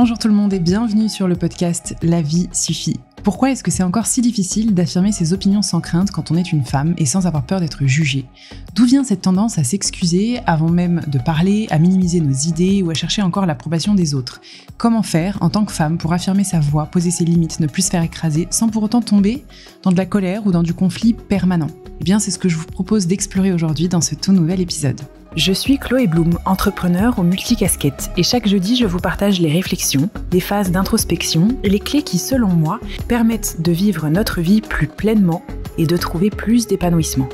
Bonjour tout le monde et bienvenue sur le podcast La vie suffit. Pourquoi est-ce que c'est encore si difficile d'affirmer ses opinions sans crainte quand on est une femme et sans avoir peur d'être jugée ? D'où vient cette tendance à s'excuser avant même de parler, à minimiser nos idées ou à chercher encore l'approbation des autres ? Comment faire en tant que femme pour affirmer sa voix, poser ses limites, ne plus se faire écraser sans pour autant tomber dans de la colère ou dans du conflit permanent ? Eh bien, c'est ce que je vous propose d'explorer aujourd'hui dans ce tout nouvel épisode. Je suis Chloé Bloom, entrepreneure aux multicasquettes, et chaque jeudi, je vous partage les réflexions, les phases d'introspection, les clés qui, selon moi, permettent de vivre notre vie plus pleinement et de trouver plus d'épanouissement.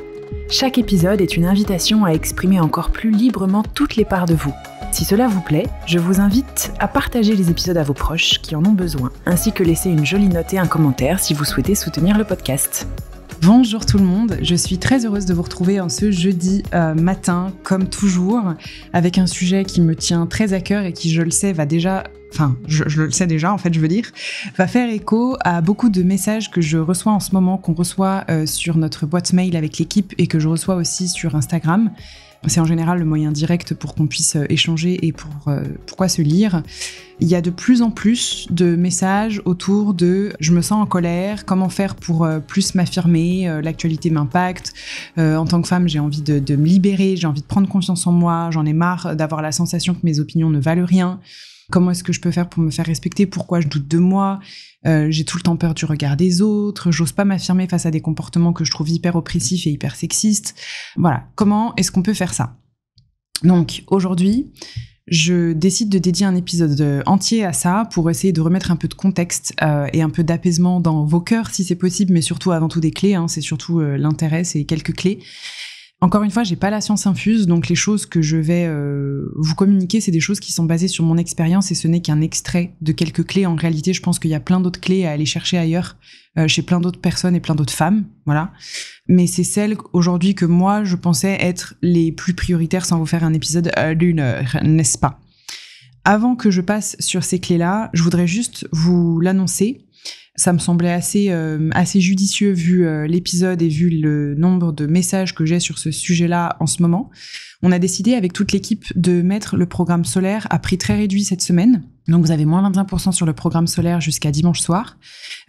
Chaque épisode est une invitation à exprimer encore plus librement toutes les parts de vous. Si cela vous plaît, je vous invite à partager les épisodes à vos proches qui en ont besoin, ainsi que laisser une jolie note et un commentaire si vous souhaitez soutenir le podcast. Bonjour tout le monde, je suis très heureuse de vous retrouver en ce jeudi matin, comme toujours, avec un sujet qui me tient très à cœur et qui, je le sais, va faire écho à beaucoup de messages que je reçois en ce moment, qu'on reçoit sur notre boîte mail avec l'équipe et que je reçois aussi sur Instagram. C'est en général le moyen direct pour qu'on puisse échanger et pourquoi se lire. Il y a de plus en plus de messages autour de « je me sens en colère, comment faire pour plus m'affirmer, l'actualité m'impacte, en tant que femme j'ai envie de me libérer, j'ai envie de prendre confiance en moi, j'en ai marre d'avoir la sensation que mes opinions ne valent rien ». Comment est-ce que je peux faire pour me faire respecter ? Pourquoi je doute de moi ? J'ai tout le temps peur du regard des autres. J'ose pas m'affirmer face à des comportements que je trouve hyper oppressifs et hyper sexistes. Voilà. Comment est-ce qu'on peut faire ça ? Donc, aujourd'hui, je décide de dédier un épisode entier à ça pour essayer de remettre un peu de contexte et un peu d'apaisement dans vos cœurs, si c'est possible, mais surtout, avant tout, des clés. C'est surtout l'intérêt, c'est quelques clés. Encore une fois, j'ai pas la science infuse, donc les choses que je vais vous communiquer, c'est des choses qui sont basées sur mon expérience et ce n'est qu'un extrait de quelques clés. En réalité, je pense qu'il y a plein d'autres clés à aller chercher ailleurs, chez plein d'autres personnes et plein d'autres femmes, voilà. Mais c'est celles aujourd'hui que moi, je pensais être les plus prioritaires sans vous faire un épisode d'une heure, n'est-ce pas ? Avant que je passe sur ces clés-là, je voudrais juste vous l'annoncer. Ça me semblait assez judicieux vu l'épisode et vu le nombre de messages que j'ai sur ce sujet-là en ce moment. On a décidé avec toute l'équipe de mettre le programme solaire à prix très réduit cette semaine. Donc vous avez moins 25% sur le programme solaire jusqu'à dimanche soir.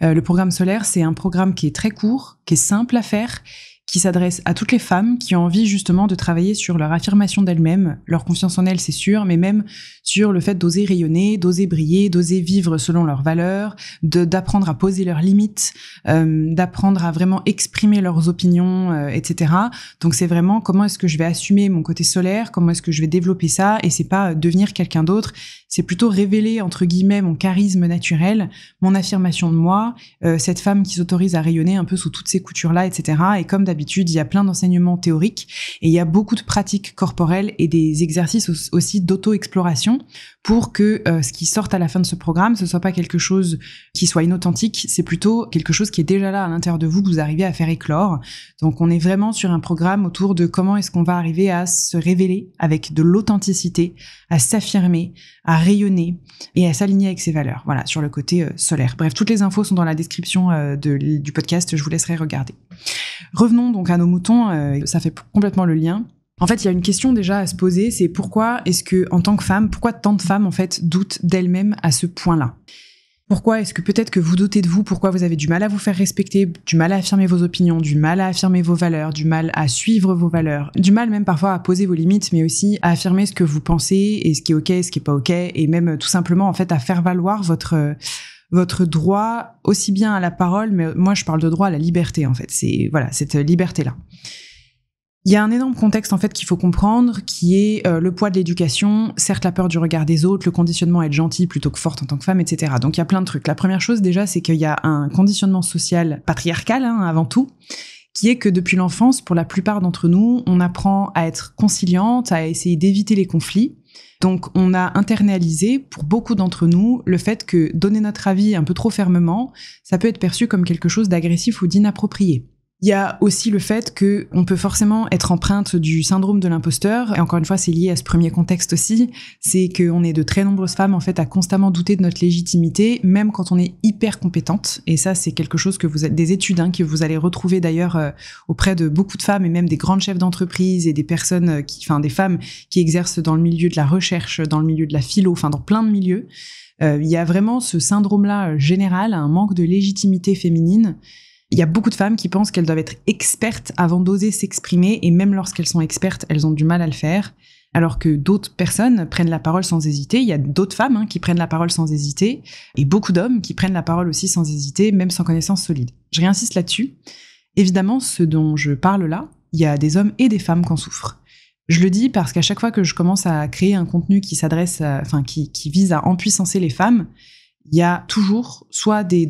Le programme solaire, c'est un programme qui est très court, qui est simple à faire, qui s'adresse à toutes les femmes qui ont envie justement de travailler sur leur affirmation d'elles-mêmes, leur confiance en elles, c'est sûr, mais même sur le fait d'oser rayonner, d'oser briller, d'oser vivre selon leurs valeurs, d'apprendre à poser leurs limites, d'apprendre à vraiment exprimer leurs opinions, etc. Donc c'est vraiment comment est-ce que je vais assumer mon côté solaire, comment est-ce que je vais développer ça, et c'est pas devenir quelqu'un d'autre, c'est plutôt révéler, entre guillemets, mon charisme naturel, mon affirmation de moi, cette femme qui s'autorise à rayonner un peu sous toutes ces coutures-là, etc. Et comme d'habitude, il y a plein d'enseignements théoriques et il y a beaucoup de pratiques corporelles et des exercices aussi d'auto-exploration pour que ce qui sorte à la fin de ce programme, ce soit pas quelque chose qui soit inauthentique, c'est plutôt quelque chose qui est déjà là à l'intérieur de vous, que vous arrivez à faire éclore. Donc on est vraiment sur un programme autour de comment est-ce qu'on va arriver à se révéler avec de l'authenticité, à s'affirmer, à rayonner et à s'aligner avec ses valeurs. Voilà, sur le côté solaire. Bref, toutes les infos sont dans la description du podcast, je vous laisserai regarder. Revenons donc à nos moutons, ça fait complètement le lien. En fait, il y a une question déjà à se poser, c'est pourquoi est-ce que, en tant que femme, pourquoi tant de femmes, en fait, doutent d'elles-mêmes à ce point-là ? Pourquoi est-ce que peut-être que vous doutez de vous, pourquoi vous avez du mal à vous faire respecter, du mal à affirmer vos opinions, du mal à affirmer vos valeurs, du mal à suivre vos valeurs, du mal même parfois à poser vos limites, mais aussi à affirmer ce que vous pensez et ce qui est ok, ce qui est pas ok, et même tout simplement, en fait, à faire valoir votre droit aussi bien à la parole, mais moi je parle de droit à la liberté en fait, c'est voilà, cette liberté-là. Il y a un énorme contexte en fait qu'il faut comprendre, qui est le poids de l'éducation, certes la peur du regard des autres, le conditionnement à être gentil plutôt que forte en tant que femme, etc. Donc il y a plein de trucs. La première chose déjà, c'est qu'il y a un conditionnement social patriarcal avant tout, qui est que depuis l'enfance, pour la plupart d'entre nous, on apprend à être conciliante, à essayer d'éviter les conflits. Donc on a internalisé, pour beaucoup d'entre nous, le fait que donner notre avis un peu trop fermement, ça peut être perçu comme quelque chose d'agressif ou d'inapproprié. Il y a aussi le fait qu'on peut forcément être empreinte du syndrome de l'imposteur. Et encore une fois, c'est lié à ce premier contexte aussi. C'est qu'on est de très nombreuses femmes, en fait, à constamment douter de notre légitimité, même quand on est hyper compétente. Et ça, c'est quelque chose que des études, que vous allez retrouver d'ailleurs auprès de beaucoup de femmes et même des grandes chefs d'entreprise et des personnes des femmes qui exercent dans le milieu de la recherche, dans le milieu de la philo, dans plein de milieux. Il y a vraiment ce syndrome-là général, un manque de légitimité féminine. Il y a beaucoup de femmes qui pensent qu'elles doivent être expertes avant d'oser s'exprimer, et même lorsqu'elles sont expertes, elles ont du mal à le faire, alors que d'autres personnes prennent la parole sans hésiter. Il y a d'autres femmes qui prennent la parole sans hésiter, et beaucoup d'hommes qui prennent la parole aussi sans hésiter, même sans connaissance solide. Je réinsiste là-dessus. Évidemment, ce dont je parle là, il y a des hommes et des femmes qui en souffrent. Je le dis parce qu'à chaque fois que je commence à créer un contenu qui s'adresse, qui vise à empuissancer les femmes, il y a toujours soit des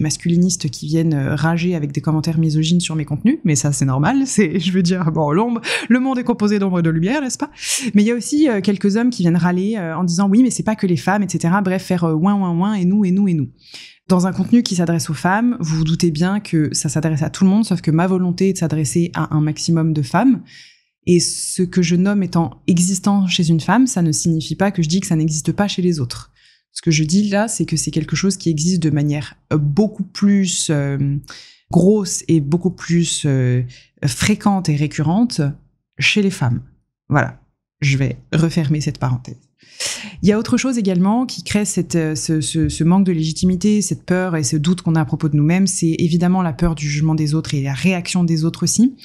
masculinistes qui viennent rager avec des commentaires misogynes sur mes contenus, mais ça c'est normal, le monde est composé d'ombre et de lumière, n'est-ce pas? Mais il y a aussi quelques hommes qui viennent râler en disant oui mais c'est pas que les femmes, etc. Bref, faire ouin et nous. Dans un contenu qui s'adresse aux femmes, vous vous doutez bien que ça s'adresse à tout le monde, sauf que ma volonté est de s'adresser à un maximum de femmes. Et ce que je nomme étant existant chez une femme, ça ne signifie pas que je dis que ça n'existe pas chez les autres. Ce que je dis là, c'est que c'est quelque chose qui existe de manière beaucoup plus grosse et beaucoup plus fréquente et récurrente chez les femmes. Voilà, je vais refermer cette parenthèse. Il y a autre chose également qui crée ce manque de légitimité, cette peur et ce doute qu'on a à propos de nous-mêmes, c'est évidemment la peur du jugement des autres et la réaction des autres aussi.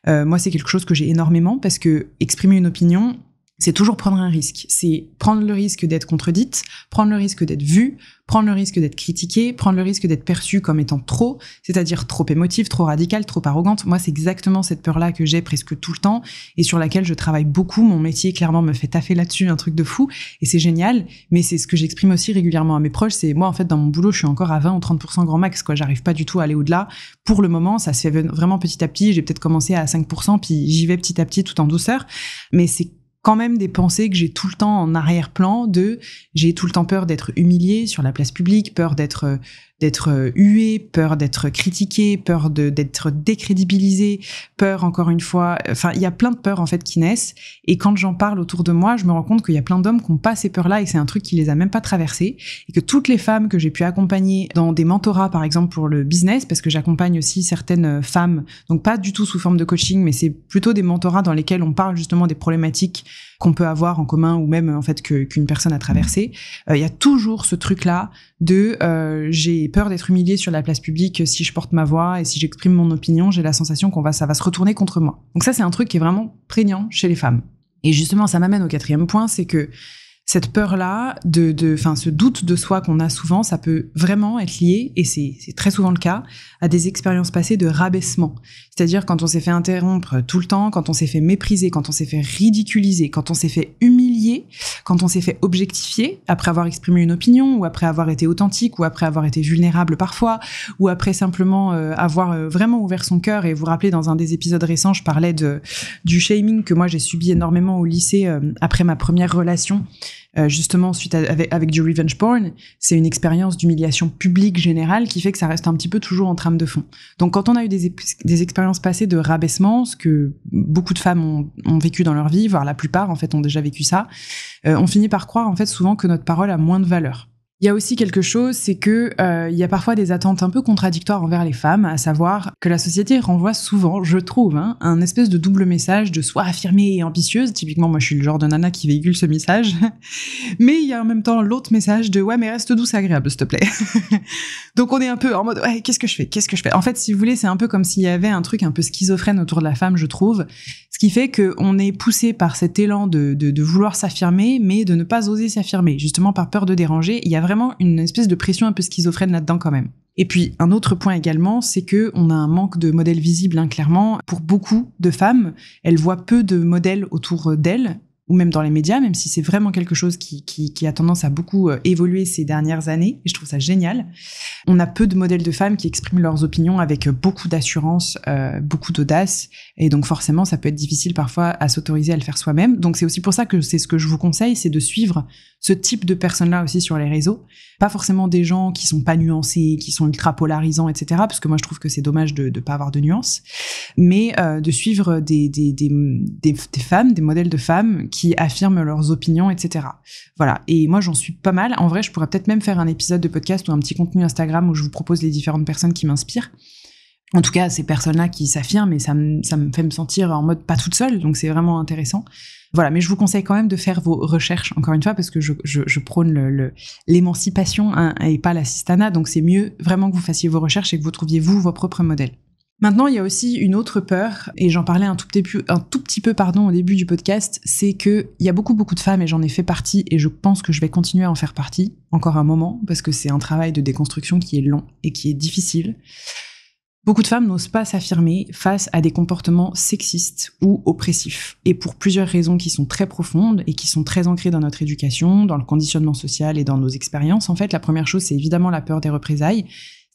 Moi, c'est quelque chose que j'ai énormément parce que exprimer une opinion, c'est toujours prendre un risque. C'est prendre le risque d'être contredite, prendre le risque d'être vue, prendre le risque d'être critiquée, prendre le risque d'être perçue comme étant trop, c'est-à-dire trop émotive, trop radicale, trop arrogante. Moi, c'est exactement cette peur-là que j'ai presque tout le temps et sur laquelle je travaille beaucoup. Mon métier, clairement, me fait taffer là-dessus, un truc de fou. Et c'est génial, mais c'est ce que j'exprime aussi régulièrement à mes proches. C'est moi, en fait, dans mon boulot, je suis encore à 20 ou 30% grand max, quoi. J'arrive pas du tout à aller au-delà. Pour le moment, ça se fait vraiment petit à petit. J'ai peut-être commencé à 5%, puis j'y vais petit à petit tout en douceur. Mais c'est quand même des pensées que j'ai tout le temps en arrière-plan j'ai tout le temps peur d'être humiliée sur la place publique, peur d'être huée, peur d'être critiquée, peur d'être décrédibilisée, peur encore une fois, il y a plein de peurs en fait qui naissent et quand j'en parle autour de moi, je me rends compte qu'il y a plein d'hommes qui n'ont pas ces peurs-là et que c'est un truc qui les a même pas traversées et que toutes les femmes que j'ai pu accompagner dans des mentorats par exemple pour le business, parce que j'accompagne aussi certaines femmes, donc pas du tout sous forme de coaching, mais c'est plutôt des mentorats dans lesquels on parle justement des problématiques qu'on peut avoir en commun ou même en fait qu'une personne a traversé. Il y a toujours ce truc-là de j'ai peur d'être humiliée sur la place publique si je porte ma voix et si j'exprime mon opinion, j'ai la sensation ça va se retourner contre moi. Donc ça, c'est un truc qui est vraiment prégnant chez les femmes. Et justement, ça m'amène au 4e point, c'est que cette peur-là, ce doute de soi qu'on a souvent, ça peut vraiment être lié, et c'est très souvent le cas, à des expériences passées de rabaissement. C'est-à-dire quand on s'est fait interrompre tout le temps, quand on s'est fait mépriser, quand on s'est fait ridiculiser, quand on s'est fait humilier, quand on s'est fait objectifier, après avoir exprimé une opinion, ou après avoir été authentique, ou après avoir été vulnérable parfois, ou après simplement avoir vraiment ouvert son cœur. Et vous vous rappelez, dans un des épisodes récents, je parlais du shaming que moi j'ai subi énormément au lycée après ma première relation. Justement suite avec du revenge porn, c'est une expérience d'humiliation publique générale qui fait que ça reste un petit peu toujours en trame de fond. Donc quand on a eu des expériences passées de rabaissement, ce que beaucoup de femmes ont vécu dans leur vie, voire la plupart en fait ont déjà vécu ça, on finit par croire en fait souvent que notre parole a moins de valeur. Il y a aussi quelque chose, c'est que il y a parfois des attentes un peu contradictoires envers les femmes, à savoir que la société renvoie souvent, je trouve, un espèce de double message de soit affirmée et ambitieuse. Typiquement, moi, je suis le genre de nana qui véhicule ce message. Mais il y a en même temps l'autre message de ouais, mais reste douce et agréable, s'il te plaît. Donc on est un peu en mode ouais, qu'est-ce que je fais? En fait, si vous voulez, c'est un peu comme s'il y avait un truc un peu schizophrène autour de la femme, je trouve. Ce qui fait qu'on est poussé par cet élan de vouloir s'affirmer, mais de ne pas oser s'affirmer, justement par peur de déranger. Il y a vraiment une espèce de pression un peu schizophrène là-dedans quand même. Et puis, un autre point également, c'est que on a un manque de modèles visibles, clairement. Pour beaucoup de femmes, elles voient peu de modèles autour d'elles, ou même dans les médias, même si c'est vraiment quelque chose qui a tendance à beaucoup évoluer ces dernières années, et je trouve ça génial. On a peu de modèles de femmes qui expriment leurs opinions avec beaucoup d'assurance, beaucoup d'audace, et donc forcément, ça peut être difficile parfois à s'autoriser à le faire soi-même. Donc c'est aussi pour ça que c'est ce que je vous conseille, c'est de suivre ce type de personnes-là aussi sur les réseaux. Pas forcément des gens qui sont pas nuancés, qui sont ultra polarisants, etc. Parce que moi, je trouve que c'est dommage de pas avoir de nuances. Mais de suivre des femmes, des modèles de femmes qui affirment leurs opinions, etc. Voilà. Et moi, j'en suis pas mal. En vrai, je pourrais peut-être même faire un épisode de podcast ou un petit contenu Instagram où je vous propose les différentes personnes qui m'inspirent. En tout cas, ces personnes-là qui s'affirment, et ça me fait me sentir en mode pas toute seule, donc c'est vraiment intéressant. Voilà, mais je vous conseille quand même de faire vos recherches, encore une fois, parce que je prône l'émancipation et pas l'assistanat, donc c'est mieux vraiment que vous fassiez vos recherches et que vous trouviez vos propres modèles. Maintenant, il y a aussi une autre peur, et j'en parlais un tout petit peu au début du podcast, c'est qu'il y a beaucoup de femmes, et j'en ai fait partie, et je pense que je vais continuer à en faire partie, encore un moment, parce que c'est un travail de déconstruction qui est long et qui est difficile. Beaucoup de femmes n'osent pas s'affirmer face à des comportements sexistes ou oppressifs, et pour plusieurs raisons qui sont très profondes et qui sont très ancrées dans notre éducation, dans le conditionnement social et dans nos expériences. En fait, la première chose, c'est évidemment la peur des représailles.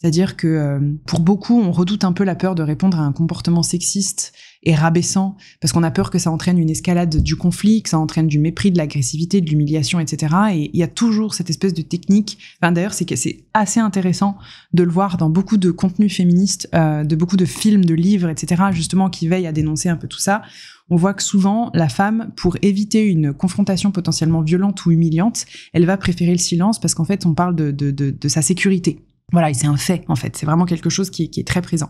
C'est-à-dire que pour beaucoup, on redoute un peu la peur de répondre à un comportement sexiste et rabaissant, parce qu'on a peur que ça entraîne une escalade du conflit, que ça entraîne du mépris, de l'agressivité, de l'humiliation, etc. Et il y a toujours cette espèce de technique. Enfin, d'ailleurs, c'est assez intéressant de le voir dans beaucoup de contenus féministes, de beaucoup de films, de livres, etc., justement, qui veillent à dénoncer un peu tout ça. On voit que souvent, la femme, pour éviter une confrontation potentiellement violente ou humiliante, elle va préférer le silence parce qu'en fait, on parle de sa sécurité. Voilà, et c'est un fait, en fait. C'est vraiment quelque chose qui est très présent.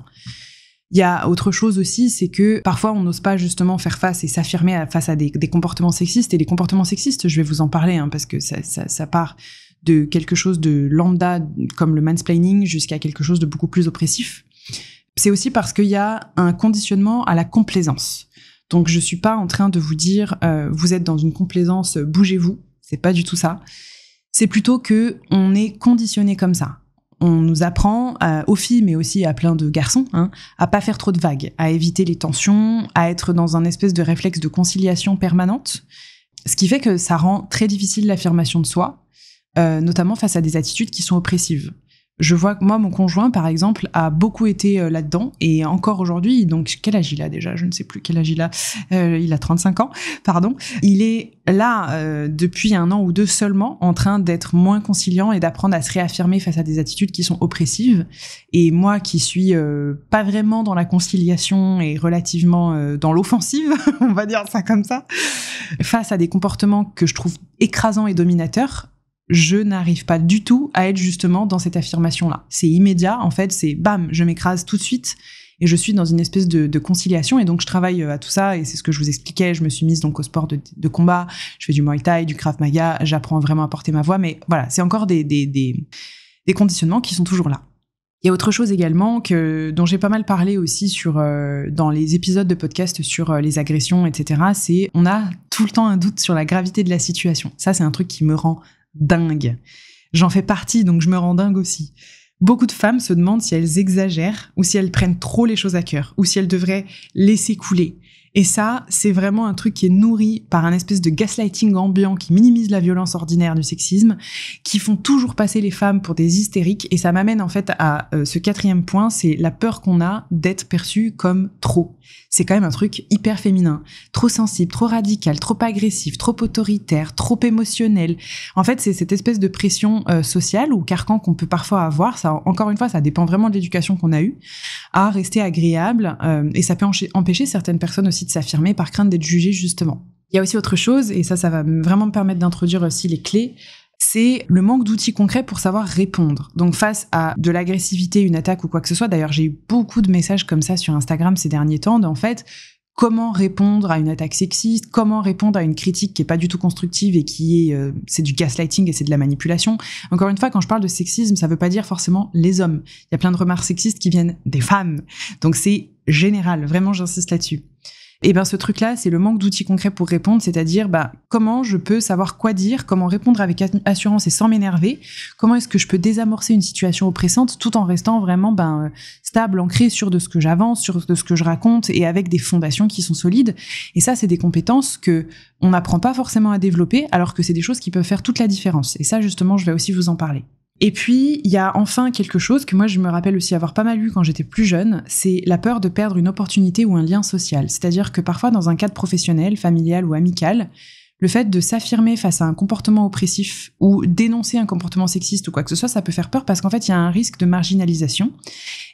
Il y a autre chose aussi, c'est que parfois, on n'ose pas justement faire face et s'affirmer face à des comportements sexistes. Et les comportements sexistes, je vais vous en parler, parce que ça part de quelque chose de lambda, comme le mansplaining, jusqu'à quelque chose de beaucoup plus oppressif. C'est aussi parce qu'il y a un conditionnement à la complaisance. Donc, je suis pas en train de vous dire, vous êtes dans une complaisance, bougez-vous. C'est pas du tout ça. C'est plutôt que on est conditionné comme ça. On nous apprend, aux filles, mais aussi à plein de garçons, à pas faire trop de vagues, à éviter les tensions, à être dans un espèce de réflexe de conciliation permanente, ce qui fait que ça rend très difficile l'affirmation de soi, notamment face à des attitudes qui sont oppressives. Je vois que moi, mon conjoint, par exemple, a beaucoup été là-dedans, et encore aujourd'hui, donc quel âge il a déjà ? Je ne sais plus quel âge il a. Il a 35 ans, pardon. Il est là depuis 1 an ou 2 seulement, en train d'être moins conciliant et d'apprendre à se réaffirmer face à des attitudes qui sont oppressives. Et moi, qui suis pas vraiment dans la conciliation et relativement dans l'offensive, on va dire ça comme ça, face à des comportements que je trouve écrasants et dominateurs, je n'arrive pas du tout à être justement dans cette affirmation-là. C'est immédiat, en fait, c'est bam, je m'écrase tout de suite et je suis dans une espèce de conciliation, et donc je travaille à tout ça, et c'est ce que je vous expliquais, je me suis mise donc au sport de combat, je fais du Muay Thai, du Krav Maga, j'apprends vraiment à porter ma voix, mais voilà, c'est encore des conditionnements qui sont toujours là. Il y a autre chose également dont j'ai pas mal parlé aussi dans les épisodes de podcast sur les agressions, etc., c'est on a tout le temps un doute sur la gravité de la situation. Ça, c'est un truc qui me rend dingue. J'en fais partie, donc je me rends dingue aussi. Beaucoup de femmes se demandent si elles exagèrent ou si elles prennent trop les choses à cœur ou si elles devraient laisser couler. Et ça, c'est vraiment un truc qui est nourri par un espèce de gaslighting ambiant qui minimise la violence ordinaire du sexisme, qui font toujours passer les femmes pour des hystériques. Et ça m'amène en fait à ce 4e point, c'est la peur qu'on a d'être perçue comme trop. C'est quand même un truc hyper féminin, trop sensible, trop radical, trop agressif, trop autoritaire, trop émotionnel. En fait, c'est cette espèce de pression sociale ou carcan qu'on peut parfois avoir. Ça, encore une fois, ça dépend vraiment de l'éducation qu'on a eue, à rester agréable. Et ça peut empêcher certaines personnes aussi de s'affirmer par crainte d'être jugées, justement. Il y a aussi autre chose, et ça va vraiment me permettre d'introduire aussi les clés, c'est le manque d'outils concrets pour savoir répondre. Donc face à de l'agressivité, une attaque ou quoi que ce soit, d'ailleurs j'ai eu beaucoup de messages comme ça sur Instagram ces derniers temps, en fait, comment répondre à une attaque sexiste, comment répondre à une critique qui est pas du tout constructive et c'est du gaslighting et c'est de la manipulation. Encore une fois, quand je parle de sexisme, ça veut pas dire forcément les hommes. Il y a plein de remarques sexistes qui viennent des femmes. Donc c'est général, vraiment j'insiste là-dessus. Et ce truc-là, c'est le manque d'outils concrets pour répondre, c'est-à-dire comment je peux savoir quoi dire, comment répondre avec assurance et sans m'énerver, comment est-ce que je peux désamorcer une situation oppressante tout en restant vraiment stable, ancré sur de ce que j'avance, sur de ce que je raconte et avec des fondations qui sont solides. Et ça, c'est des compétences que on n'apprend pas forcément à développer, alors que c'est des choses qui peuvent faire toute la différence. Et ça, justement, je vais aussi vous en parler. Et puis, il y a enfin quelque chose que moi, je me rappelle aussi avoir pas mal eu quand j'étais plus jeune, c'est la peur de perdre une opportunité ou un lien social. C'est-à-dire que parfois, dans un cadre professionnel, familial ou amical, le fait de s'affirmer face à un comportement oppressif ou dénoncer un comportement sexiste ou quoi que ce soit, ça peut faire peur parce qu'en fait, il y a un risque de marginalisation.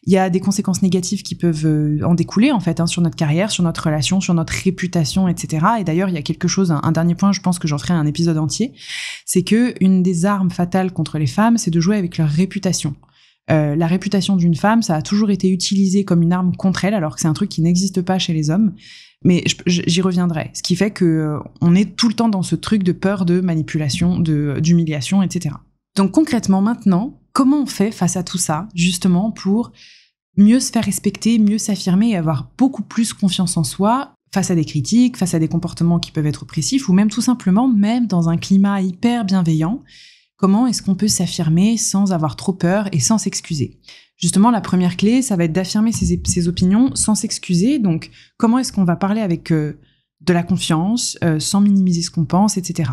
Il y a des conséquences négatives qui peuvent en découler, en fait, sur notre carrière, sur notre relation, sur notre réputation, etc. Et d'ailleurs, il y a quelque chose, un dernier point, je pense que j'en ferai un épisode entier, c'est que une des armes fatales contre les femmes, c'est de jouer avec leur réputation. La réputation d'une femme, ça a toujours été utilisé comme une arme contre elle, alors que c'est un truc qui n'existe pas chez les hommes. Mais j'y reviendrai. Ce qui fait que on est tout le temps dans ce truc de peur, de manipulation, d'humiliation, etc. Donc concrètement, maintenant, comment on fait face à tout ça, justement, pour mieux se faire respecter, mieux s'affirmer et avoir beaucoup plus confiance en soi face à des critiques, face à des comportements qui peuvent être oppressifs, ou même tout simplement, même dans un climat hyper bienveillant, comment est-ce qu'on peut s'affirmer sans avoir trop peur et sans s'excuser ? Justement, la première clé, ça va être d'affirmer ses opinions sans s'excuser. Donc, comment est-ce qu'on va parler avec de la confiance, sans minimiser ce qu'on pense, etc.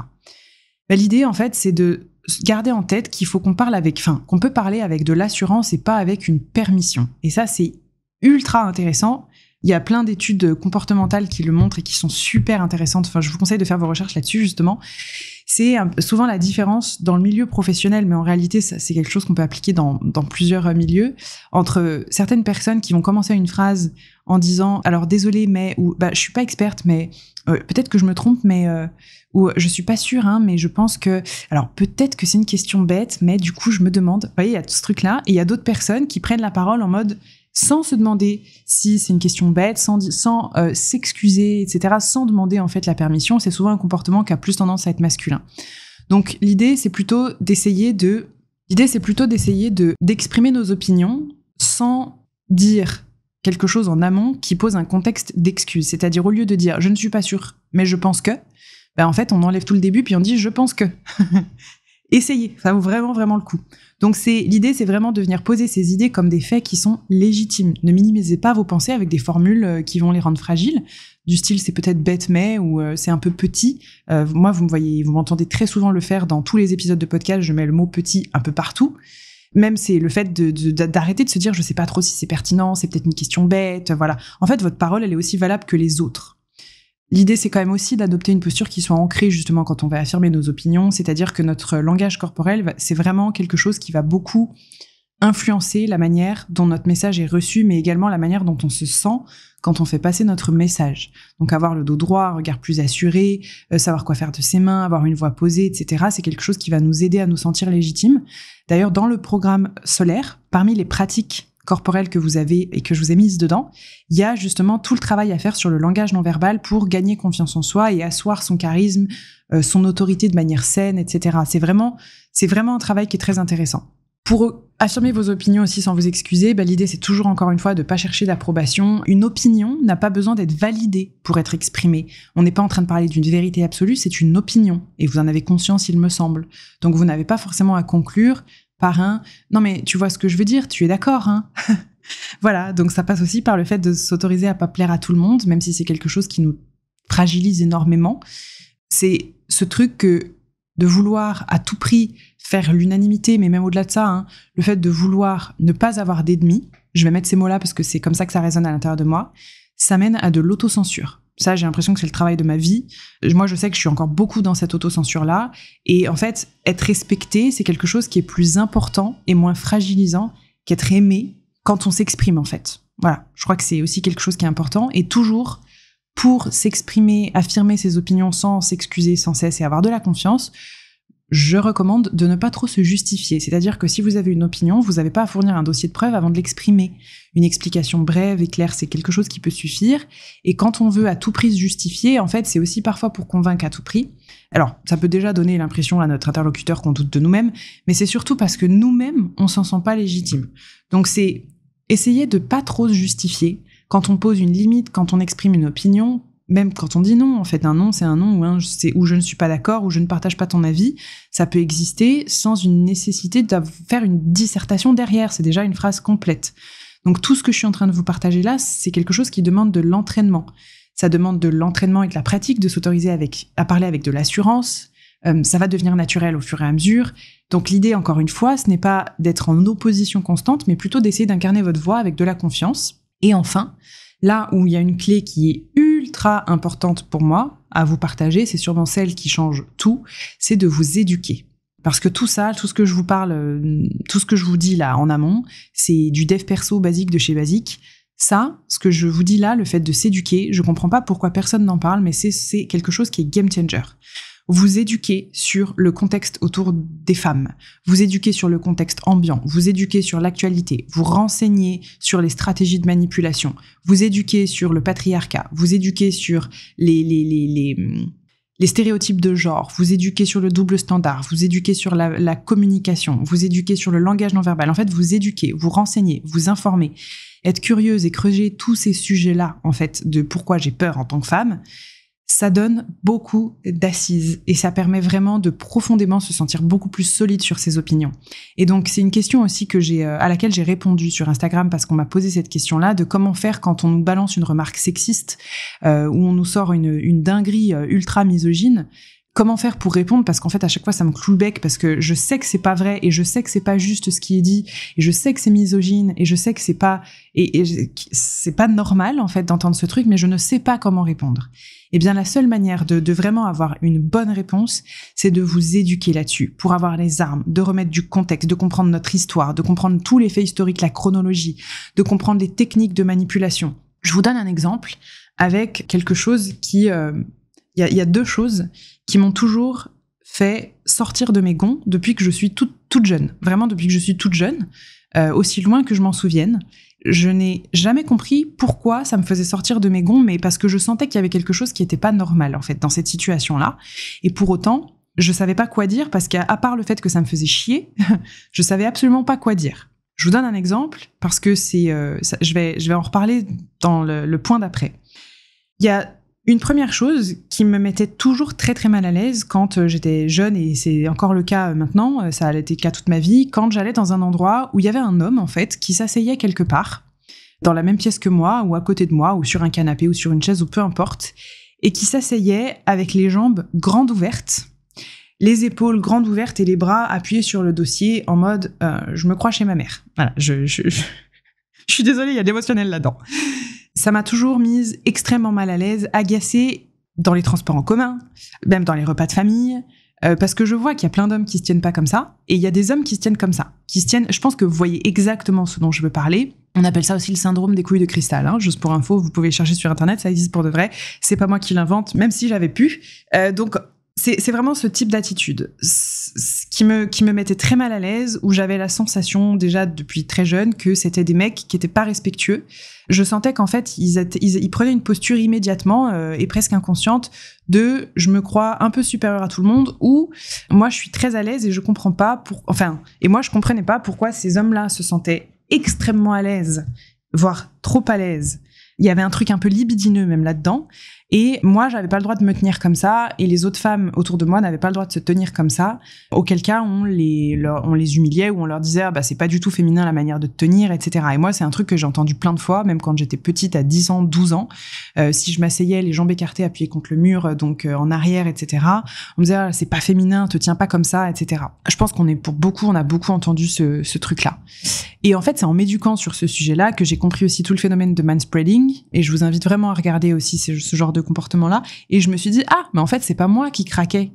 L'idée, en fait, c'est de garder en tête qu'il faut qu'on qu'on peut parler avec de l'assurance et pas avec une permission. Et ça, c'est ultra intéressant. Il y a plein d'études comportementales qui le montrent et qui sont super intéressantes. Enfin, je vous conseille de faire vos recherches là-dessus, justement. C'est souvent la différence dans le milieu professionnel, mais en réalité, c'est quelque chose qu'on peut appliquer dans plusieurs milieux, entre certaines personnes qui vont commencer une phrase en disant « alors désolé, mais » ou « je suis pas experte, mais peut-être que je me trompe, mais » ou « je suis pas sûre, hein, mais je pense que… » Alors peut-être que c'est une question bête, mais du coup, je me demande… Vous voyez, il y a tout ce truc-là, et il y a d'autres personnes qui prennent la parole en mode… sans se demander si c'est une question bête, sans s'excuser, etc., sans demander en fait la permission. C'est souvent un comportement qui a plus tendance à être masculin. Donc l'idée, c'est plutôt d'exprimer nos opinions sans dire quelque chose en amont qui pose un contexte d'excuse. C'est-à-dire, au lieu de dire « je ne suis pas sûre, mais je pense que », en fait, on enlève tout le début puis on dit « je pense que ». Essayez, ça vaut vraiment, vraiment le coup. Donc l'idée, c'est vraiment de venir poser ces idées comme des faits qui sont légitimes. Ne minimisez pas vos pensées avec des formules qui vont les rendre fragiles. Du style, c'est peut-être bête, mais, ou c'est un peu petit. Moi, vous m'entendez très souvent le faire dans tous les épisodes de podcast. Je mets le mot petit un peu partout. Même c'est le fait d'arrêter de se dire, je sais pas trop si c'est pertinent, c'est peut-être une question bête, voilà. En fait, votre parole, elle est aussi valable que les autres. L'idée, c'est quand même aussi d'adopter une posture qui soit ancrée justement quand on va affirmer nos opinions, c'est-à-dire que notre langage corporel, c'est vraiment quelque chose qui va beaucoup influencer la manière dont notre message est reçu, mais également la manière dont on se sent quand on fait passer notre message. Donc avoir le dos droit, un regard plus assuré, savoir quoi faire de ses mains, avoir une voix posée, etc., c'est quelque chose qui va nous aider à nous sentir légitimes. D'ailleurs, dans le programme Solaire, parmi les pratiques corporelle que vous avez et que je vous ai mise dedans, il y a justement tout le travail à faire sur le langage non verbal pour gagner confiance en soi et asseoir son charisme, son autorité de manière saine, etc. C'est vraiment un travail qui est très intéressant. Pour affirmer vos opinions aussi sans vous excuser, l'idée c'est toujours encore une fois de pas chercher d'approbation. Une opinion n'a pas besoin d'être validée pour être exprimée. On n'est pas en train de parler d'une vérité absolue, c'est une opinion et vous en avez conscience, il me semble. Donc vous n'avez pas forcément à conclure par un « non mais tu vois ce que je veux dire, tu es d'accord, hein ?» Voilà, donc ça passe aussi par le fait de s'autoriser à pas plaire à tout le monde, même si c'est quelque chose qui nous fragilise énormément. C'est ce truc que de vouloir à tout prix faire l'unanimité, mais même au-delà de ça, le fait de vouloir ne pas avoir d'ennemis, je vais mettre ces mots-là parce que c'est comme ça que ça résonne à l'intérieur de moi, ça mène à de l'autocensure. Ça, j'ai l'impression que c'est le travail de ma vie. Moi, je sais que je suis encore beaucoup dans cette autocensure-là. Et en fait, être respecté, c'est quelque chose qui est plus important et moins fragilisant qu'être aimé quand on s'exprime, en fait. Voilà, je crois que c'est aussi quelque chose qui est important. Et toujours, pour s'exprimer, affirmer ses opinions sans s'excuser sans cesse et avoir de la confiance, je recommande de ne pas trop se justifier. C'est-à-dire que si vous avez une opinion, vous n'avez pas à fournir un dossier de preuve avant de l'exprimer. Une explication brève et claire, c'est quelque chose qui peut suffire. Et quand on veut à tout prix se justifier, en fait, c'est aussi parfois pour convaincre à tout prix. Alors, ça peut déjà donner l'impression à notre interlocuteur qu'on doute de nous-mêmes, mais c'est surtout parce que nous-mêmes, on s'en sent pas légitime. Donc c'est essayer de pas trop se justifier. Quand on pose une limite, quand on exprime une opinion, même quand on dit non, en fait, un non, c'est un non, ou je ne suis pas d'accord, ou je ne partage pas ton avis, ça peut exister sans une nécessité de faire une dissertation derrière, c'est déjà une phrase complète. Donc tout ce que je suis en train de vous partager là, c'est quelque chose qui demande de l'entraînement. Ça demande de l'entraînement et de la pratique, de s'autoriser à parler avec de l'assurance, ça va devenir naturel au fur et à mesure. Donc l'idée, encore une fois, ce n'est pas d'être en opposition constante, mais plutôt d'essayer d'incarner votre voix avec de la confiance. Et enfin, là où il y a une clé qui est ultra importante pour moi à vous partager, c'est sûrement celle qui change tout, c'est de vous éduquer. Parce que tout ça, tout ce que je vous parle, tout ce que je vous dis là en amont, c'est du dev perso basique de chez Basique. Ça, ce que je vous dis là, le fait de s'éduquer, je comprends pas pourquoi personne n'en parle, mais c'est quelque chose qui est game changer. Vous éduquez sur le contexte autour des femmes, vous éduquez sur le contexte ambiant, vous éduquez sur l'actualité, vous renseignez sur les stratégies de manipulation, vous éduquez sur le patriarcat, vous éduquez sur les stéréotypes de genre, vous éduquez sur le double standard, vous éduquez sur la communication, vous éduquez sur le langage non verbal. En fait, vous éduquez, vous renseignez, vous informez. Être curieuse et creuser tous ces sujets-là, en fait, de pourquoi j'ai peur en tant que femme, ça donne beaucoup d'assises et ça permet vraiment de profondément se sentir beaucoup plus solide sur ses opinions. Et donc, c'est une question aussi à laquelle j'ai répondu sur Instagram parce qu'on m'a posé cette question-là de comment faire quand on nous balance une remarque sexiste où on nous sort une dinguerie ultra misogyne. Comment faire pour répondre? Parce qu'en fait, à chaque fois, ça me cloue le bec parce que je sais que c'est pas vrai et je sais que c'est pas juste ce qui est dit et je sais que c'est misogyne et je sais que c'est pas c'est pas normal en fait d'entendre ce truc, mais je ne sais pas comment répondre. Eh bien, la seule manière de vraiment avoir une bonne réponse, c'est de vous éduquer là-dessus pour avoir les armes, de remettre du contexte, de comprendre notre histoire, de comprendre tous les faits historiques, la chronologie, de comprendre les techniques de manipulation. Je vous donne un exemple avec quelque chose qui il y a deux choses qui m'ont toujours fait sortir de mes gonds depuis que je suis toute jeune. Vraiment, depuis que je suis toute jeune, aussi loin que je m'en souvienne. Je n'ai jamais compris pourquoi ça me faisait sortir de mes gonds, mais parce que je sentais qu'il y avait quelque chose qui n'était pas normal, en fait, dans cette situation-là. Et pour autant, je savais pas quoi dire parce qu'à part le fait que ça me faisait chier, je savais absolument pas quoi dire. Je vous donne un exemple parce que je vais en reparler dans le point d'après. Il y a une première chose qui me mettait toujours très très mal à l'aise quand j'étais jeune, et c'est encore le cas maintenant, ça a été le cas toute ma vie, quand j'allais dans un endroit où il y avait un homme en fait qui s'asseyait quelque part, dans la même pièce que moi, ou à côté de moi, ou sur un canapé, ou sur une chaise, ou peu importe, et qui s'asseyait avec les jambes grandes ouvertes, les épaules grandes ouvertes et les bras appuyés sur le dossier en mode je me crois chez ma mère. Voilà, je suis désolée, il y a de l'émotionnel là-dedans. Ça m'a toujours mise extrêmement mal à l'aise, agacée dans les transports en commun, même dans les repas de famille, parce que je vois qu'il y a plein d'hommes qui se tiennent pas comme ça, et il y a des hommes qui se tiennent comme ça, je pense que vous voyez exactement ce dont je veux parler. On appelle ça aussi le syndrome des couilles de cristal, hein. Juste pour info, vous pouvez chercher sur internet, ça existe pour de vrai, c'est pas moi qui l'invente, même si j'avais pu. Donc c'est vraiment ce type d'attitude qui me mettait très mal à l'aise, où j'avais la sensation déjà depuis très jeune que c'était des mecs qui étaient pas respectueux. Je sentais qu'en fait ils prenaient une posture immédiatement et presque inconsciente de je me crois un peu supérieur à tout le monde, ou moi je suis très à l'aise et je comprends pas et moi je comprenais pas pourquoi ces hommes-là se sentaient extrêmement à l'aise, voire trop à l'aise. Il y avait un truc un peu libidineux même là-dedans. Et moi, j'avais pas le droit de me tenir comme ça, et les autres femmes autour de moi n'avaient pas le droit de se tenir comme ça, auquel cas on les humiliait, ou on leur disait c'est pas du tout féminin la manière de te tenir, etc. Et moi, c'est un truc que j'ai entendu plein de fois, même quand j'étais petite, à 10 ans, 12 ans, si je m'asseyais les jambes écartées appuyées contre le mur, donc en arrière, etc. On me disait c'est pas féminin, te tiens pas comme ça, etc. Je pense on a beaucoup entendu ce truc-là. Et en fait, c'est en m'éduquant sur ce sujet-là que j'ai compris aussi tout le phénomène de manspreading, et je vous invite vraiment à regarder aussi ce genre de comportement-là, et je me suis dit mais en fait c'est pas moi qui craquais.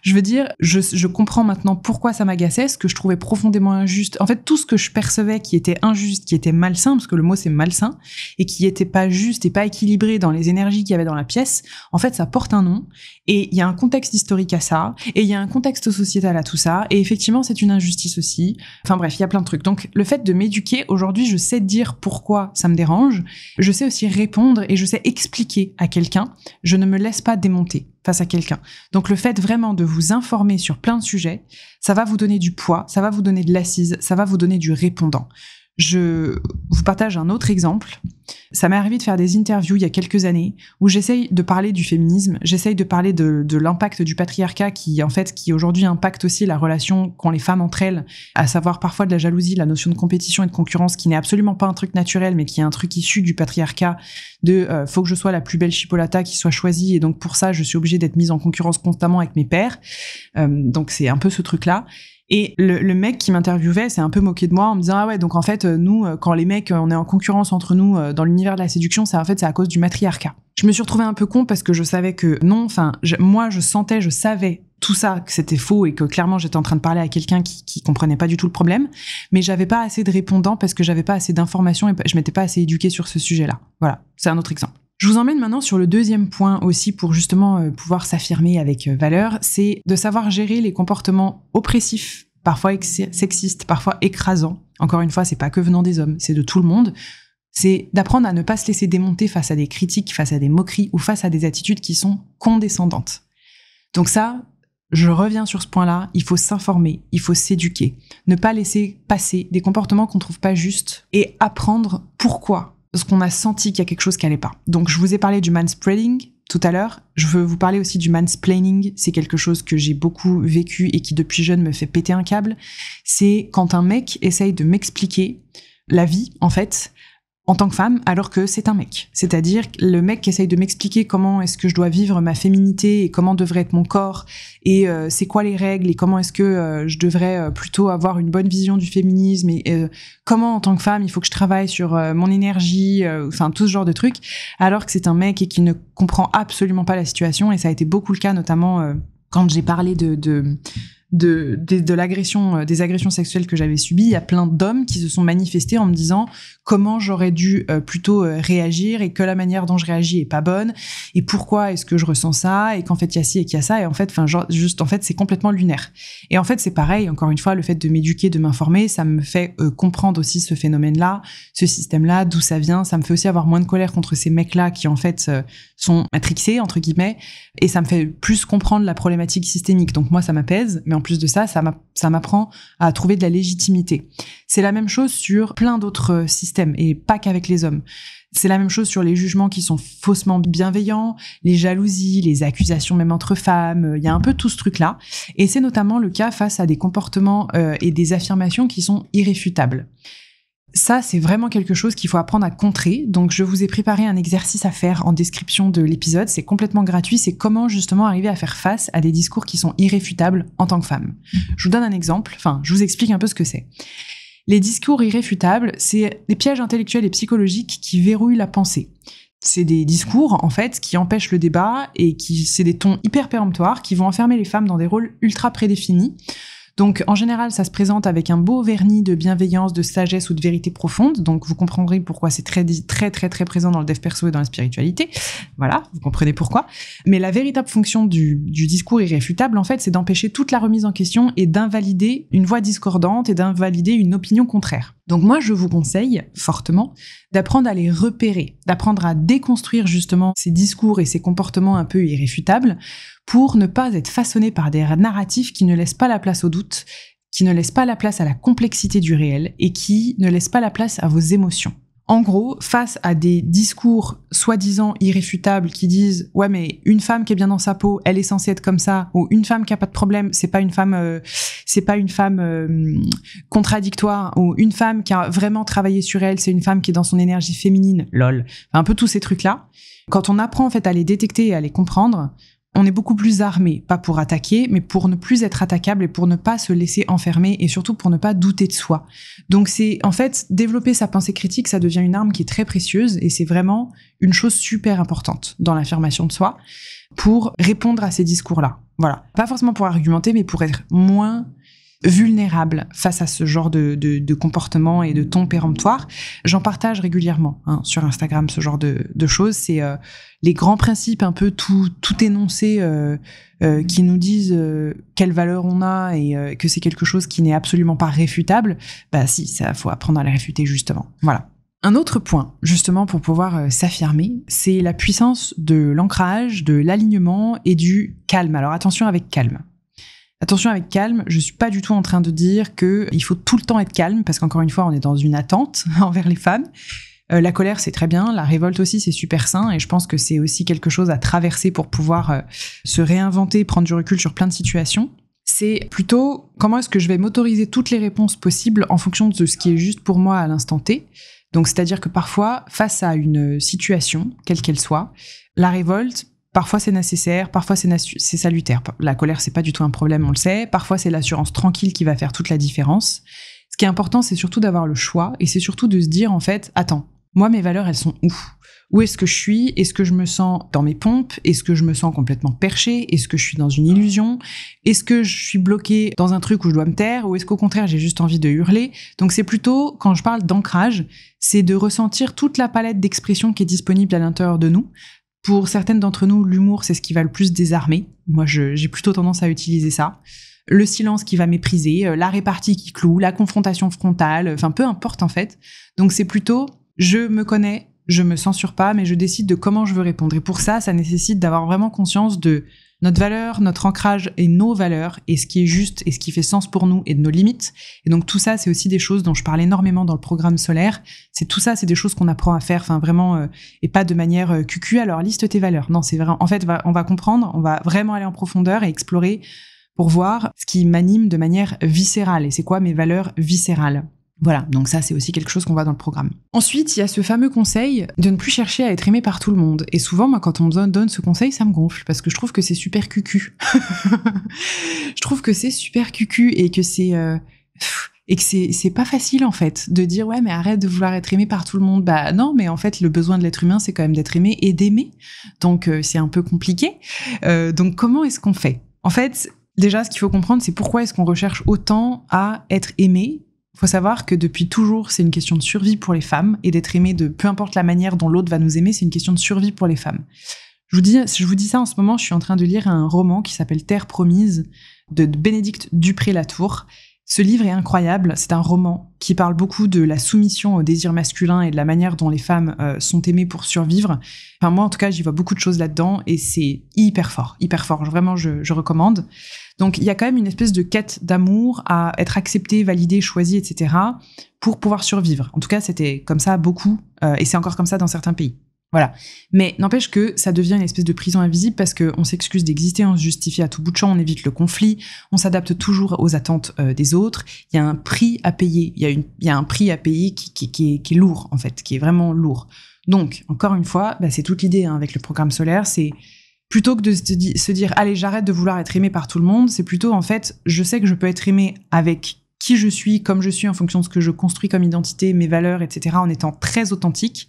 Je veux dire, je comprends maintenant pourquoi ça m'agaçait, ce que je trouvais profondément injuste. En fait, tout ce que je percevais qui était injuste, qui était malsain, parce que le mot c'est malsain, et qui était pas juste et pas équilibré dans les énergies qu'il y avait dans la pièce, en fait ça porte un nom, et il y a un contexte historique à ça, et il y a un contexte sociétal à tout ça, et effectivement c'est une injustice aussi. Enfin bref, il y a plein de trucs. Donc le fait de m'éduquer, aujourd'hui je sais dire pourquoi ça me dérange, je sais aussi répondre et je sais expliquer à quelqu'un, je ne me laisse pas démonter face à quelqu'un. Donc le fait vraiment de vous informer sur plein de sujets, ça va vous donner du poids, ça va vous donner de l'assise, ça va vous donner du répondant. Je vous partage un autre exemple. Ça m'est arrivé de faire des interviews il y a quelques années où j'essaye de parler du féminisme, j'essaye de parler de l'impact du patriarcat qui aujourd'hui impacte aussi la relation qu'ont les femmes entre elles, à savoir parfois de la jalousie, la notion de compétition et de concurrence qui n'est absolument pas un truc naturel mais qui est un truc issu du patriarcat faut que je sois la plus belle chipolata qui soit choisie, et donc pour ça je suis obligée d'être mise en concurrence constamment avec mes pairs. Donc c'est un peu ce truc-là. Et le mec qui m'interviewait s'est un peu moqué de moi en me disant « Ah ouais, donc en fait, nous, quand les mecs, on est en concurrence entre nous dans l'univers de la séduction, c'est à cause du matriarcat. » Je me suis retrouvée un peu con parce que je savais que non, je savais tout ça, que c'était faux et que clairement j'étais en train de parler à quelqu'un qui comprenait pas du tout le problème, mais j'avais pas assez de répondants parce que j'avais pas assez d'informations et je m'étais pas assez éduquée sur ce sujet-là. Voilà, c'est un autre exemple. Je vous emmène maintenant sur le deuxième point aussi pour justement pouvoir s'affirmer avec valeur, c'est de savoir gérer les comportements oppressifs, parfois sexistes, parfois écrasants. Encore une fois, c'est pas que venant des hommes, c'est de tout le monde. C'est d'apprendre à ne pas se laisser démonter face à des critiques, face à des moqueries ou face à des attitudes qui sont condescendantes. Donc ça, je reviens sur ce point-là, il faut s'informer, il faut s'éduquer, ne pas laisser passer des comportements qu'on trouve pas justes et apprendre pourquoi, parce qu'on a senti qu'il y a quelque chose qui allait pas. Donc je vous ai parlé du manspreading tout à l'heure, je veux vous parler aussi du mansplaining, c'est quelque chose que j'ai beaucoup vécu et qui depuis jeune me fait péter un câble. C'est quand un mec essaye de m'expliquer la vie, en fait, en tant que femme, alors que c'est un mec. C'est-à-dire le mec qui essaye de m'expliquer comment est-ce que je dois vivre ma féminité et comment devrait être mon corps et c'est quoi les règles et comment est-ce que je devrais plutôt avoir une bonne vision du féminisme et comment en tant que femme il faut que je travaille sur mon énergie, enfin tout ce genre de trucs, alors que c'est un mec et qui ne comprend absolument pas la situation et ça a été beaucoup le cas notamment quand j'ai parlé de l'agression, des agressions sexuelles que j'avais subies, il y a plein d'hommes qui se sont manifestés en me disant comment j'aurais dû plutôt réagir et que la manière dont je réagis est pas bonne et pourquoi est-ce que je ressens ça et qu'en fait il y a ci et qu'il y a ça et en fait c'est complètement lunaire. Et en fait c'est pareil, encore une fois, le fait de m'éduquer, de m'informer, ça me fait comprendre aussi ce phénomène-là, ce système-là, d'où ça vient, ça me fait aussi avoir moins de colère contre ces mecs-là qui en fait sont matrixés entre guillemets et ça me fait plus comprendre la problématique systémique. Donc moi ça m'apaise, mais en plus de ça, ça m'apprend à trouver de la légitimité. C'est la même chose sur plein d'autres systèmes, et pas qu'avec les hommes. C'est la même chose sur les jugements qui sont faussement bienveillants, les jalousies, les accusations même entre femmes, il y a un peu tout ce truc-là. Et c'est notamment le cas face à des comportements et des affirmations qui sont irréfutables. Ça, c'est vraiment quelque chose qu'il faut apprendre à contrer. Donc, je vous ai préparé un exercice à faire en description de l'épisode. C'est complètement gratuit. C'est comment justement arriver à faire face à des discours qui sont irréfutables en tant que femme. Je vous donne un exemple. Enfin, je vous explique un peu ce que c'est. Les discours irréfutables, c'est des pièges intellectuels et psychologiques qui verrouillent la pensée. C'est des discours, en fait, qui empêchent le débat et c'est des tons hyper péremptoires qui vont enfermer les femmes dans des rôles ultra prédéfinis. Donc, en général, ça se présente avec un beau vernis de bienveillance, de sagesse ou de vérité profonde. Donc, vous comprendrez pourquoi c'est très, très, très, très présent dans le dev perso et dans la spiritualité. Voilà, vous comprenez pourquoi. Mais la véritable fonction du discours irréfutable, en fait, c'est d'empêcher toute la remise en question et d'invalider une voix discordante et d'invalider une opinion contraire. Donc moi, je vous conseille fortement d'apprendre à les repérer, d'apprendre à déconstruire justement ces discours et ces comportements un peu irréfutables pour ne pas être façonné par des narratifs qui ne laissent pas la place au doute, qui ne laissent pas la place à la complexité du réel et qui ne laissent pas la place à vos émotions. En gros, face à des discours soi-disant irréfutables qui disent « Ouais, mais une femme qui est bien dans sa peau, elle est censée être comme ça » ou « Une femme qui a pas de problème, c'est pas une femme contradictoire » ou « Une femme qui a vraiment travaillé sur elle, c'est une femme qui est dans son énergie féminine, lol ». Un peu tous ces trucs-là. Quand on apprend en fait à les détecter et à les comprendre, on est beaucoup plus armé, pas pour attaquer, mais pour ne plus être attaquable et pour ne pas se laisser enfermer et surtout pour ne pas douter de soi. Donc c'est, en fait, développer sa pensée critique, ça devient une arme qui est très précieuse et c'est vraiment une chose super importante dans l'affirmation de soi pour répondre à ces discours-là. Voilà. Pas forcément pour argumenter, mais pour être moins vulnérable face à ce genre de comportement et de ton péremptoire. J'en partage régulièrement sur Instagram, ce genre de choses. C'est les grands principes, un peu tout énoncé qui nous disent quelle valeur on a et que c'est quelque chose qui n'est absolument pas réfutable. Bah si, ça faut apprendre à les réfuter justement. Voilà. Un autre point, justement, pour pouvoir s'affirmer, c'est la puissance de l'ancrage, de l'alignement et du calme. Alors attention avec calme. Attention avec calme, je suis pas du tout en train de dire qu'il faut tout le temps être calme, parce qu'encore une fois, on est dans une attente envers les femmes. La colère, c'est très bien, la révolte aussi, c'est super sain, et je pense que c'est aussi quelque chose à traverser pour pouvoir se réinventer, prendre du recul sur plein de situations. C'est plutôt comment est-ce que je vais m'autoriser toutes les réponses possibles en fonction de ce qui est juste pour moi à l'instant T. Donc, c'est-à-dire que parfois, face à une situation, quelle qu'elle soit, la révolte, Parfois, c'est nécessaire, parfois, c'est salutaire. La colère, c'est pas du tout un problème, on le sait. Parfois, c'est l'assurance tranquille qui va faire toute la différence. Ce qui est important, c'est surtout d'avoir le choix et c'est surtout de se dire, en fait, attends, moi, mes valeurs, elles sont où ? Où est-ce que je suis ? Est-ce que je me sens dans mes pompes ? Est-ce que je me sens complètement perché ? Est-ce que je suis dans une illusion ? Est-ce que je suis bloqué dans un truc où je dois me taire ? Ou est-ce qu'au contraire, j'ai juste envie de hurler ? Donc c'est plutôt, quand je parle d'ancrage, c'est de ressentir toute la palette d'expressions qui est disponible à l'intérieur de nous. Pour certaines d'entre nous, l'humour, c'est ce qui va le plus désarmer. Moi, j'ai plutôt tendance à utiliser ça. Le silence qui va mépriser, la répartie qui cloue, la confrontation frontale, enfin peu importe en fait. Donc c'est plutôt, je me connais, je me censure pas, mais je décide de comment je veux répondre. Et pour ça, ça nécessite d'avoir vraiment conscience de notre valeur, notre ancrage et nos valeurs, et ce qui est juste et ce qui fait sens pour nous et de nos limites. Et donc tout ça, c'est aussi des choses dont je parle énormément dans le programme solaire. C'est tout ça, c'est des choses qu'on apprend à faire, enfin vraiment, et pas de manière cucu. Alors liste tes valeurs. Non, c'est vrai. En fait, on va comprendre, on va vraiment aller en profondeur et explorer pour voir ce qui m'anime de manière viscérale. Et c'est quoi mes valeurs viscérales ? Voilà, donc ça, c'est aussi quelque chose qu'on voit dans le programme. Ensuite, il y a ce fameux conseil de ne plus chercher à être aimé par tout le monde. Et souvent, moi, quand on me donne ce conseil, ça me gonfle, parce que je trouve que c'est super cucu. Je trouve que c'est super cucu et que c'est pas facile, en fait, de dire « Ouais, mais arrête de vouloir être aimé par tout le monde. » Bah non, mais en fait, le besoin de l'être humain, c'est quand même d'être aimé et d'aimer. Donc, c'est un peu compliqué. Donc, comment est-ce qu'on fait ? En fait, déjà, ce qu'il faut comprendre, c'est pourquoi est-ce qu'on recherche autant à être aimé. Il faut savoir que depuis toujours, c'est une question de survie pour les femmes, et d'être aimé de peu importe la manière dont l'autre va nous aimer, c'est une question de survie pour les femmes. Je vous dis ça en ce moment, je suis en train de lire un roman qui s'appelle Terre promise de Bénédicte Dupré-Latour. Ce livre est incroyable, c'est un roman qui parle beaucoup de la soumission au désir masculin et de la manière dont les femmes sont aimées pour survivre. Enfin, moi, en tout cas, j'y vois beaucoup de choses là-dedans et c'est hyper fort. Vraiment, je recommande. Donc, il y a quand même une espèce de quête d'amour à être accepté, validé, choisi, etc. pour pouvoir survivre. En tout cas, c'était comme ça beaucoup et c'est encore comme ça dans certains pays. Voilà. Mais n'empêche que ça devient une espèce de prison invisible parce qu'on s'excuse d'exister, on se justifie à tout bout de champ, on évite le conflit, on s'adapte toujours aux attentes des autres. Il y a un prix à payer. Il y a un prix à payer qui est lourd, en fait, qui est vraiment lourd. Donc, encore une fois, c'est toute l'idée avec le programme solaire, c'est plutôt que de se dire « Allez, j'arrête de vouloir être aimé par tout le monde », c'est plutôt, en fait, je sais que je peux être aimé avec qui je suis, comme je suis, en fonction de ce que je construis comme identité, mes valeurs, etc., en étant très authentique.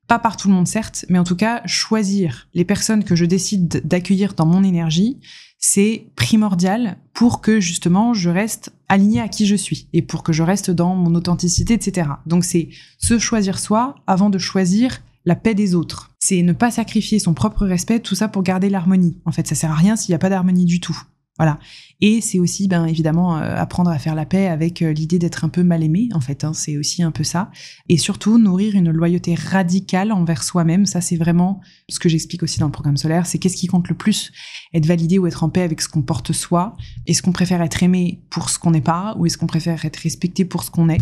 Pas par tout le monde, certes, mais en tout cas, choisir les personnes que je décide d'accueillir dans mon énergie, c'est primordial pour que, justement, je reste alignée à qui je suis et pour que je reste dans mon authenticité, etc. Donc, c'est se choisir soi avant de choisir la paix des autres. C'est ne pas sacrifier son propre respect, tout ça pour garder l'harmonie. En fait, ça sert à rien s'il n'y a pas d'harmonie du tout. Voilà. Et c'est aussi, évidemment, apprendre à faire la paix avec l'idée d'être un peu mal aimé, en fait. C'est aussi un peu ça. Et surtout, nourrir une loyauté radicale envers soi-même. Ça, c'est vraiment ce que j'explique aussi dans le programme solaire. C'est qu'est-ce qui compte le plus ? Être validé ou être en paix avec ce qu'on porte soi ? Est-ce qu'on préfère être aimé pour ce qu'on n'est pas ? Ou est-ce qu'on préfère être respecté pour ce qu'on est ?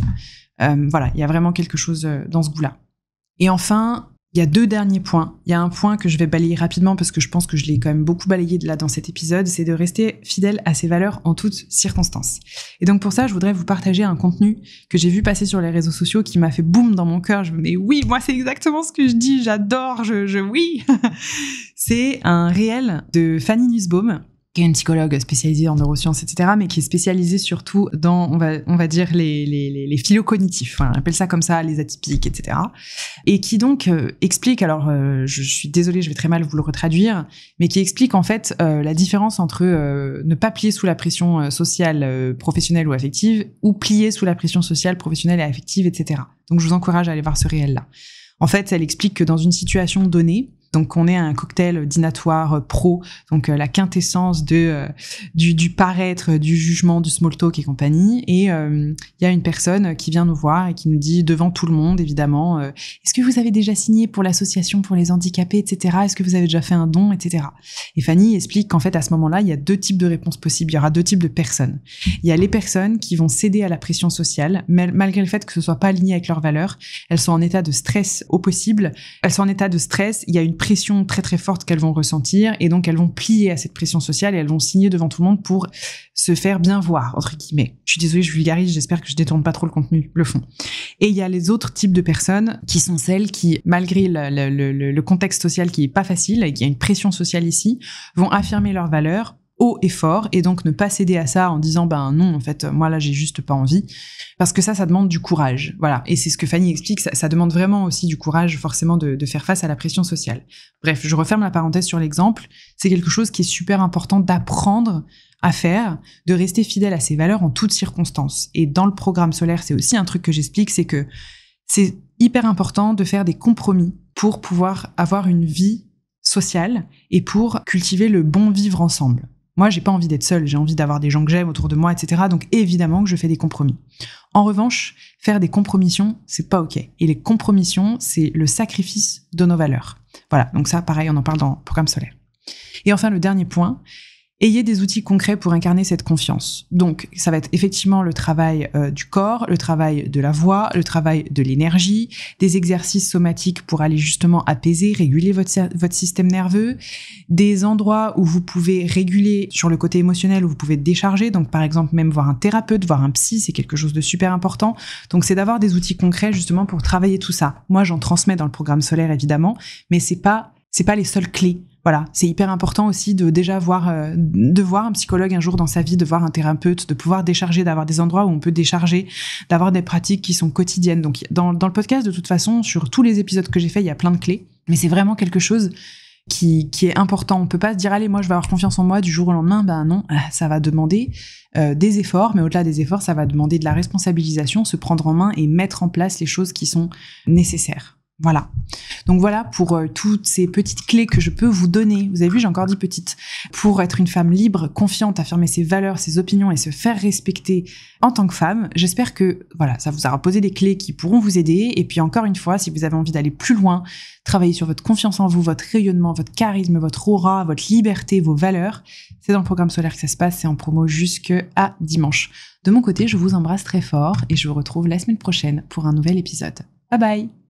Voilà, il y a vraiment quelque chose dans ce goût-là. Et enfin, il y a 2 derniers points. Il y a un point que je vais balayer rapidement parce que je pense que je l'ai quand même beaucoup balayé là dans cet épisode, c'est de rester fidèle à ses valeurs en toutes circonstances. Et donc pour ça, je voudrais vous partager un contenu que j'ai vu passer sur les réseaux sociaux qui m'a fait boum dans mon cœur. Mais oui, moi c'est exactement ce que je dis, j'adore, oui. C'est un réel de Fanny Nussbaum, qui est une psychologue spécialisée en neurosciences, etc., mais qui est spécialisée surtout dans, on va dire, les phylocognitifs. Enfin, on appelle ça comme ça, les atypiques, etc. Et qui donc explique, alors je suis désolée, je vais très mal vous le retraduire, mais qui explique en fait la différence entre ne pas plier sous la pression sociale, professionnelle ou affective, ou plier sous la pression sociale, professionnelle et affective, etc. Donc je vous encourage à aller voir ce réel-là. En fait, elle explique que dans une situation donnée, donc on est à un cocktail dînatoire pro, donc la quintessence du paraître, du jugement, du small talk et compagnie. Et il y a une personne qui vient nous voir et qui nous dit devant tout le monde, évidemment, est-ce que vous avez déjà signé pour l'association pour les handicapés, etc. Est-ce que vous avez déjà fait un don, etc. Et Fanny explique qu'en fait à ce moment-là, il y a 2 types de réponses possibles. Il y aura 2 types de personnes. Il y a les personnes qui vont céder à la pression sociale, malgré le fait que ce soit pas aligné avec leurs valeurs. Elles sont en état de stress au possible. Elles sont en état de stress. Il y a une pression très très forte qu'elles vont ressentir, et donc elles vont plier à cette pression sociale et elles vont signer devant tout le monde pour se faire bien voir, entre guillemets. Je suis désolée, je vulgarise, j'espère que je détourne pas trop le fond. Et il y a les autres types de personnes qui sont celles qui, malgré le contexte social qui est pas facile, et qu'il y a une pression sociale ici, vont affirmer leurs valeurs haut et fort, et donc ne pas céder à ça en disant non, en fait, moi là j'ai juste pas envie, parce que ça demande du courage, voilà. Et c'est ce que Fanny explique, ça demande vraiment aussi du courage, forcément, de faire face à la pression sociale. Bref, je referme la parenthèse sur l'exemple. C'est quelque chose qui est super important d'apprendre à faire, de rester fidèle à ses valeurs en toutes circonstances. Et dans le programme solaire, c'est aussi un truc que j'explique, c'est que c'est hyper important de faire des compromis pour pouvoir avoir une vie sociale et pour cultiver le bon vivre ensemble. Moi, j'ai pas envie d'être seule, j'ai envie d'avoir des gens que j'aime autour de moi, etc. Donc évidemment que je fais des compromis. En revanche, faire des compromissions, c'est pas OK. Et les compromissions, c'est le sacrifice de nos valeurs. Voilà, donc ça, pareil, on en parle dans le programme solaire. Et enfin, le dernier point, ayez des outils concrets pour incarner cette confiance. Donc, ça va être effectivement le travail du corps, le travail de la voix, le travail de l'énergie, des exercices somatiques pour aller justement apaiser, réguler votre système nerveux, des endroits où vous pouvez réguler sur le côté émotionnel, où vous pouvez décharger. Donc, par exemple, même voir un thérapeute, voir un psy, c'est quelque chose de super important. Donc, c'est d'avoir des outils concrets justement pour travailler tout ça. Moi, j'en transmets dans le programme solaire, évidemment, mais c'est pas les seules clés. Voilà, c'est hyper important aussi de déjà voir un psychologue un jour dans sa vie, de voir un thérapeute, de pouvoir décharger, d'avoir des endroits où on peut décharger, d'avoir des pratiques qui sont quotidiennes. Donc dans le podcast, de toute façon, sur tous les épisodes que j'ai faits, il y a plein de clés, mais c'est vraiment quelque chose qui est important. On peut pas se dire allez, moi je vais avoir confiance en moi du jour au lendemain. Non, ça va demander des efforts, mais au-delà des efforts, ça va demander de la responsabilisation, se prendre en main et mettre en place les choses qui sont nécessaires. Voilà. Donc voilà pour toutes ces petites clés que je peux vous donner. Vous avez vu, j'ai encore dit petites. Pour être une femme libre, confiante, affirmer ses valeurs, ses opinions et se faire respecter en tant que femme. J'espère que voilà, ça vous aura posé des clés qui pourront vous aider. Et puis encore une fois, si vous avez envie d'aller plus loin, travailler sur votre confiance en vous, votre rayonnement, votre charisme, votre aura, votre liberté, vos valeurs, c'est dans le programme solaire que ça se passe. C'est en promo jusqu'à dimanche. De mon côté, je vous embrasse très fort et je vous retrouve la semaine prochaine pour un nouvel épisode. Bye bye!